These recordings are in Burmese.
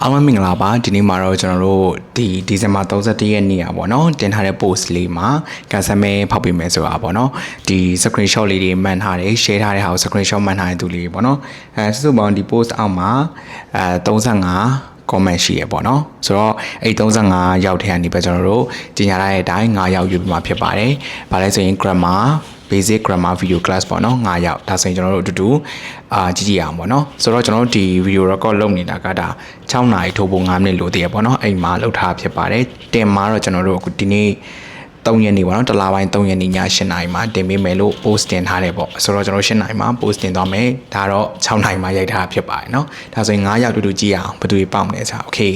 အားလုံးမင်္ဂလာပါဒီနေ့မှာတော့ကျွန်တော်တို့ဒီဇင်ဘာ31ရက်နေ့อ่ะပေါ့နော်တင်ထားတဲ့ post လေးမှာကန်ဆယ်မဲဖောက်ပေးမယ်ဆိုတာပေါ့နော်ဒီ screenshot လေးတွေမှန်ထားတယ် share ထားတဲ့ဟာကို screenshot မှန်ထားတဲ့သူလေးပေါ့နော်စုစုပေါင်းဒီ post အောက်မှာ35 comment ရှိရပေါ့နော်ဆိုတော့အဲ့35ရောက်တဲ့အနေပဲကျွန်တော်တို့ကြီးညာလိုက်တဲ့အတိုင်း9ရောက်ယူပြီးမှဖြစ်ပါတယ်။ဘာလဲဆိုရင် grammar basic grammar video class ပေါ့နော်9ရောက်ဒါဆိုရင်ကျွန်တော်တို့အတူတူကြည့်အောင်ပေါ့နော်ဆိုတော့ကျွန်တော်တို့ဒီ video record လုပ်နေတာကဒါ6နာရီထိုးဖို့9မိနစ်လိုသေးရပေါ့နော်အဲ့မှာလောက်ထားဖြစ်ပါတယ်တင်မှာတော့ကျွန်တော်တို့အခုဒီနေ့3ရက်နေ့ပေါ့နော်တလပိုင်း3ရက်နေ့ည8နာရီမှာတင်ပေးမယ်လို့ post တင်ထားတယ်ပေါ့ဆိုတော့ကျွန်တော်8နာရီမှာ post တင်သွားမယ်ဒါတော့6နာရီမှာရိုက်ထားဖြစ်ပါတယ်เนาะဒါဆိုရင်9ရောက်တူတူကြည့်အောင်ဘယ်သူတွေပေါက်မလဲဆိုတာ okay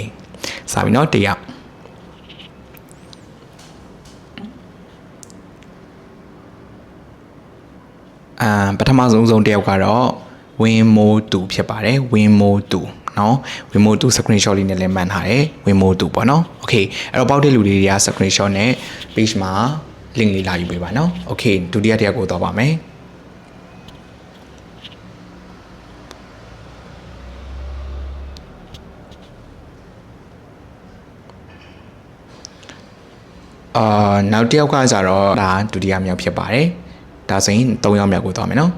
စပြီเนาะတရက်ပထမဆုံးတယောက်ကတော့ဝင်းမိုးတူဖြစ်ပါတယ်ဝင်းမိုးတူเนาะဝင်းမိုးတူ screenshot လေးနဲ့လည်းမှန်ထားတယ်ဝင်းမိုးတူပေါ့เนาะ okay အဲ့တော့ပေါက်တဲ့လူတွေတွေက screenshot နဲ့ page မှာ link လေးလာယူပေးပါเนาะ okay ဒုတိယတစ်ယောက်ကိုတော့ပါမယ်နောက်တစ်ယောက်ကကြတော့ဒါဒုတိယမြောက်ဖြစ်ပါတယ်ဒါဆိုရင်3ယောက်မြောက်ကိုသွားမယ်နော်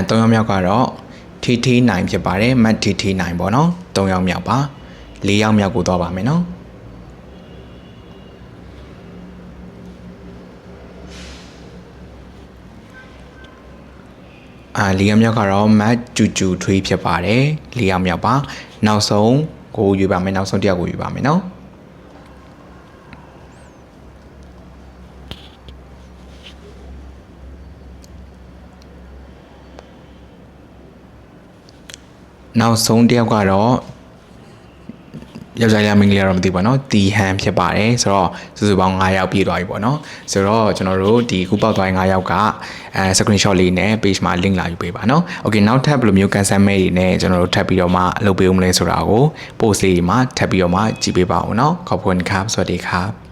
3ယောက်မြောက်ကတော့TT9ဖြစ်ပါတယ်မတ် TT9 ပေါ့နော်3ယောက်မြောက်ပါ4ယောက်မြောက်ကိုသွားပါမယ်နော်4ယောက်မြောက်ကတော့မတ်ကျူကျူထွေးဖြစ်ပါတယ်4ယောက်မြောက်ပါနောက်ဆုံးကိုယူပါမယ်နောက်ဆုံးတစ်ယောက်ကိုယူပါမယ်နော်နောက်ဆုံးတစ်ယောက်ကတော့ယောက်ျားလေးမင်္ဂလာတော့မသိပါနော်တီဟန်ဖြစ်ပါတယ်ဆိုတော့စုစုပေါင်း9ယောက်ပြည့်သွားပြီပေါ့နော်ဆိုတော့ကျွန်တော်တို့ဒီခုပေါက်သွားတဲ့9ယောက်ကscreenshot လေးနဲ့ page မှာ link လာယူပေးပါနော် okay နောက်ထပ်ဘယ်လိုမျိုး cancel mail တွေနဲ့ကျွန်တော်တို့ထပ်ပြီးတော့မှလုပ်ပေးဦးမလဲဆိုတာကို post လေးမှာထပ်ပြီးတော့မှကြည့်ပေးပါဦးနော်ขอบคุณครับสวัสดีครับ